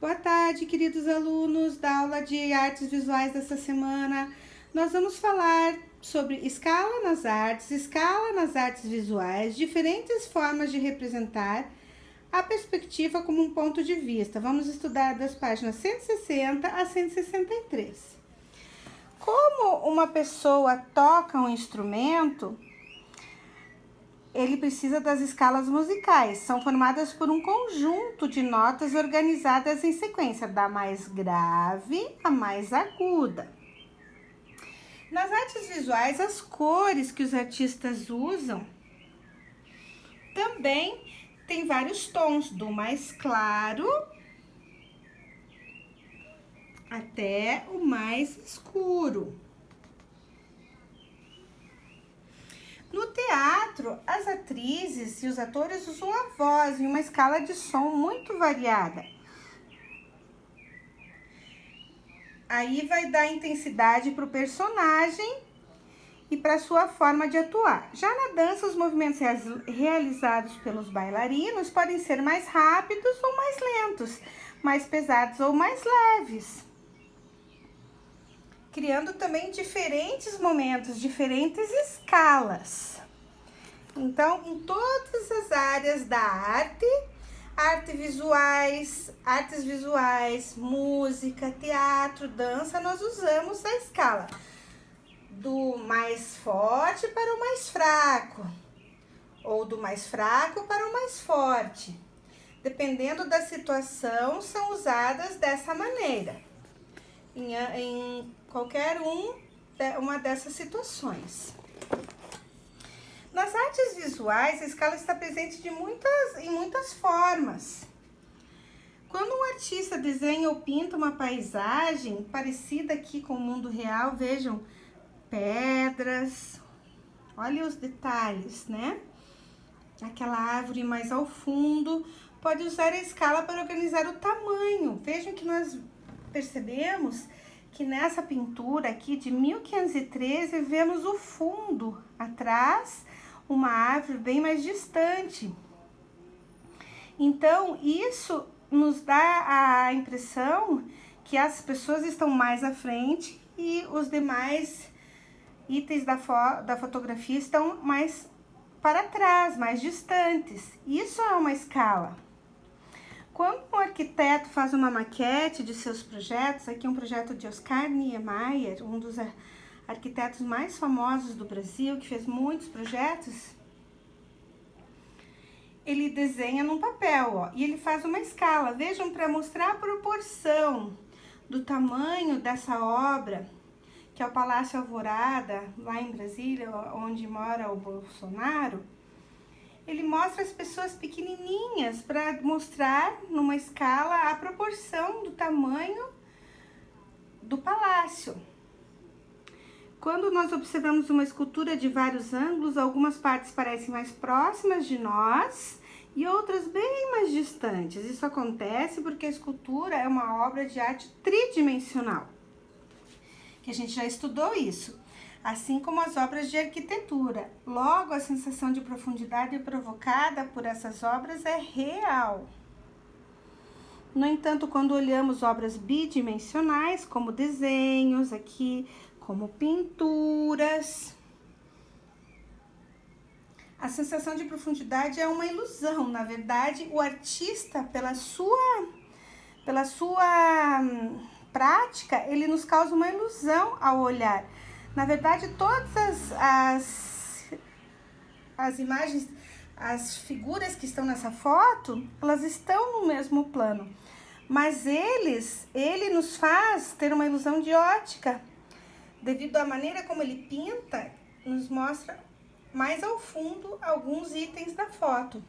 Boa tarde, queridos alunos da aula de artes visuais dessa semana. Nós vamos falar sobre escala nas artes visuais, diferentes formas de representar a perspectiva como um ponto de vista. Vamos estudar das páginas 160 a 163. Como uma pessoa toca um instrumento, ele precisa das escalas musicais. São formadas por um conjunto de notas organizadas em sequência, da mais grave à mais aguda. Nas artes visuais, as cores que os artistas usam também tem vários tons, do mais claro até o mais escuro. No teatro, as atrizes e os atores usam a voz em uma escala de som muito variada. Aí vai dar intensidade para o personagem e para sua forma de atuar. Já na dança, os movimentos realizados pelos bailarinos podem ser mais rápidos ou mais lentos, mais pesados ou mais leves, criando também diferentes momentos, diferentes escalas. Então, em todas as áreas da artes visuais, música, teatro, dança, nós usamos a escala do mais forte para o mais fraco, ou do mais fraco para o mais forte. Dependendo da situação, são usadas dessa maneira, em qualquer uma dessas situações. Nas artes visuais, a escala está presente em muitas formas. Quando um artista desenha ou pinta uma paisagem parecida aqui com o mundo real, vejam, pedras, olha os detalhes, né? Aquela árvore mais ao fundo, pode usar a escala para organizar o tamanho. Vejam que nós percebemos que nessa pintura aqui de 1513, vemos o fundo atrás, uma árvore bem mais distante. Então, isso nos dá a impressão que as pessoas estão mais à frente e os demais itens da fotografia estão mais para trás, mais distantes. Isso é uma escala. Quando um arquiteto faz uma maquete de seus projetos, aqui é um projeto de Oscar Niemeyer, um dos arquitetos mais famosos do Brasil, que fez muitos projetos, ele desenha num papel, ó, e ele faz uma escala. Vejam, para mostrar a proporção do tamanho dessa obra, que é o Palácio Alvorada, lá em Brasília, onde mora o Bolsonaro. Ele mostra as pessoas pequenininhas para mostrar numa escala a proporção do tamanho do palácio. Quando nós observamos uma escultura de vários ângulos, algumas partes parecem mais próximas de nós e outras bem mais distantes. Isso acontece porque a escultura é uma obra de arte tridimensional, que a gente já estudou isso, assim como as obras de arquitetura. Logo, a sensação de profundidade provocada por essas obras é real. No entanto, quando olhamos obras bidimensionais, como desenhos aqui, como pinturas, a sensação de profundidade é uma ilusão. Na verdade, o artista, pela sua prática, ele nos causa uma ilusão ao olhar. Na verdade, todas as imagens, as figuras que estão nessa foto, elas estão no mesmo plano. Mas ele nos faz ter uma ilusão de ótica, devido à maneira como ele pinta, nos mostra mais ao fundo alguns itens da foto.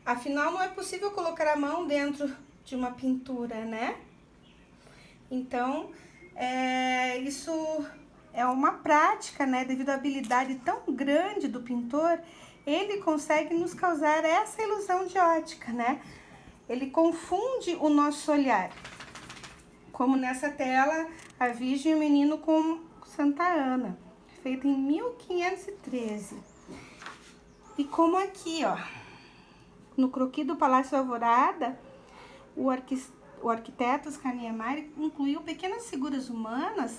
Afinal, não é possível colocar a mão dentro de uma pintura, né? Então, isso é uma prática, né? Devido à habilidade tão grande do pintor, ele consegue nos causar essa ilusão de ótica, né? Ele confunde o nosso olhar. Como nessa tela, a Virgem e o Menino com Santa Ana, feita em 1513. E como aqui, ó, no croquis do Palácio Alvorada, o arquiteto Oscar Niemeyer incluiu pequenas figuras humanas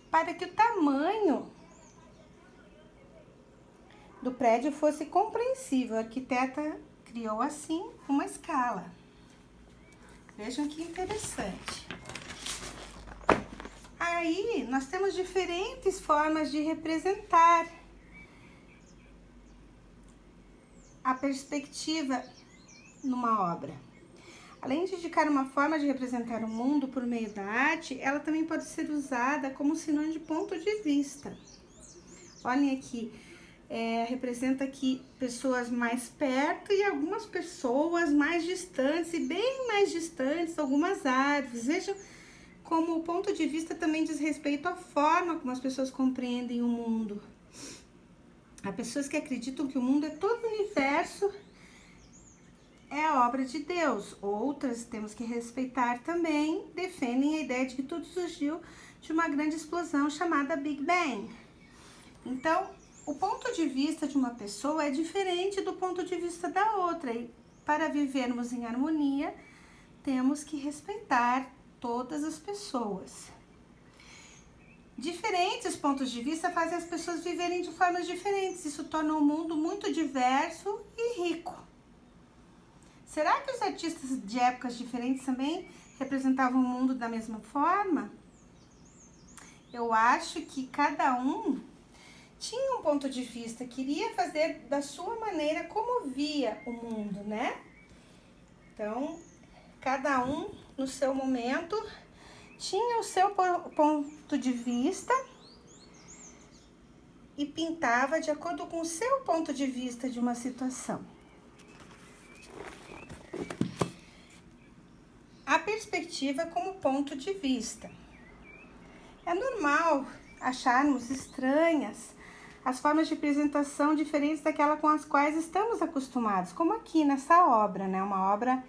para que o tamanho do prédio fosse compreensível. O arquiteto criou assim uma escala. Vejam que interessante. Aí nós temos diferentes formas de representar a perspectiva numa obra. Além de indicar uma forma de representar o mundo por meio da arte, ela também pode ser usada como sinônimo de ponto de vista. Olhem aqui, representa aqui pessoas mais perto e algumas pessoas mais distantes e bem mais distantes, algumas árvores. Vejam como o ponto de vista também diz respeito à forma como as pessoas compreendem o mundo. Há pessoas que acreditam que o mundo é todo o universo, é a obra de Deus. Outras, temos que respeitar também, defendem a ideia de que tudo surgiu de uma grande explosão chamada Big Bang. Então, o ponto de vista de uma pessoa é diferente do ponto de vista da outra. E para vivermos em harmonia, temos que respeitar todas as pessoas. Diferentes pontos de vista fazem as pessoas viverem de formas diferentes. Isso torna o mundo muito diverso e rico. Será que os artistas de épocas diferentes também representavam o mundo da mesma forma? Eu acho que cada um tinha um ponto de vista, queria fazer da sua maneira como via o mundo, né? Então, cada um no seu momento tinha o seu ponto de vista e pintava de acordo com o seu ponto de vista de uma situação. A perspectiva como ponto de vista. É normal acharmos estranhas as formas de apresentação diferentes daquela com as quais estamos acostumados, como aqui nessa obra, né? Uma obra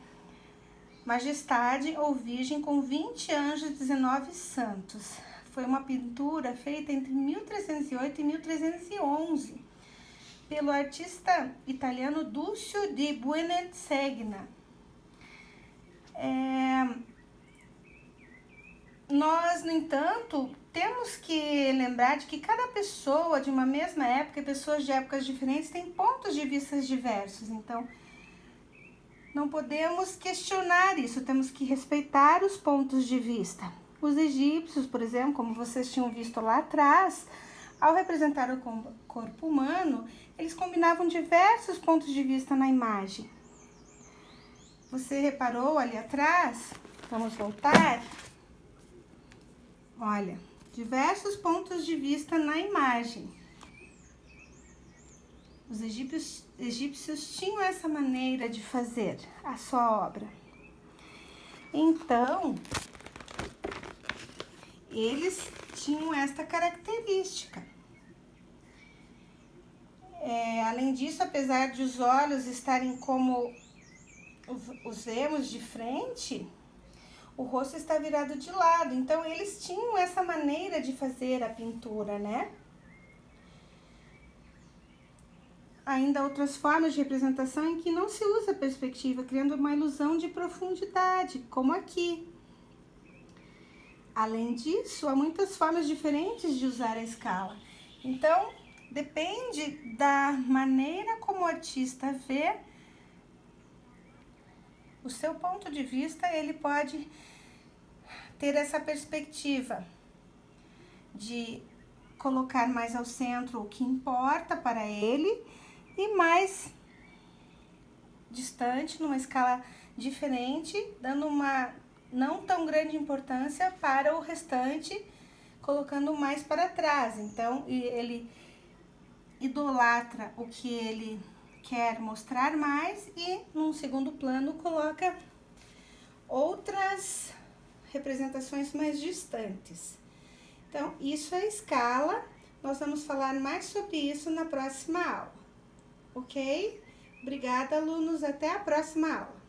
Majestade ou Virgem com 20 anjos e 19 santos. Foi uma pintura feita entre 1308 e 1311 pelo artista italiano Duccio di Buonisegna. Nós, no entanto, temos que lembrar de que cada pessoa de uma mesma época e pessoas de épocas diferentes têm pontos de vista diversos. Então, não podemos questionar isso, temos que respeitar os pontos de vista. Os egípcios, por exemplo, como vocês tinham visto lá atrás, ao representar o corpo humano, eles combinavam diversos pontos de vista na imagem. Você reparou ali atrás? Vamos voltar? Olha, diversos pontos de vista na imagem. Os egípcios tinham essa maneira de fazer a sua obra. Então, eles tinham esta característica. Além disso, apesar de os olhos estarem como os vemos de frente, o rosto está virado de lado. Então, eles tinham essa maneira de fazer a pintura, né? Ainda outras formas de representação em que não se usa perspectiva, criando uma ilusão de profundidade, como aqui. Além disso, há muitas formas diferentes de usar a escala. Então, depende da maneira como o artista vê o seu ponto de vista, ele pode ter essa perspectiva de colocar mais ao centro o que importa para ele e mais distante, numa escala diferente, dando uma não tão grande importância para o restante, colocando mais para trás. Então, ele idolatra o que ele quer mostrar mais e, num segundo plano, coloca outras representações mais distantes. Então, isso é escala. Nós vamos falar mais sobre isso na próxima aula, ok? Obrigada, alunos. Até a próxima aula.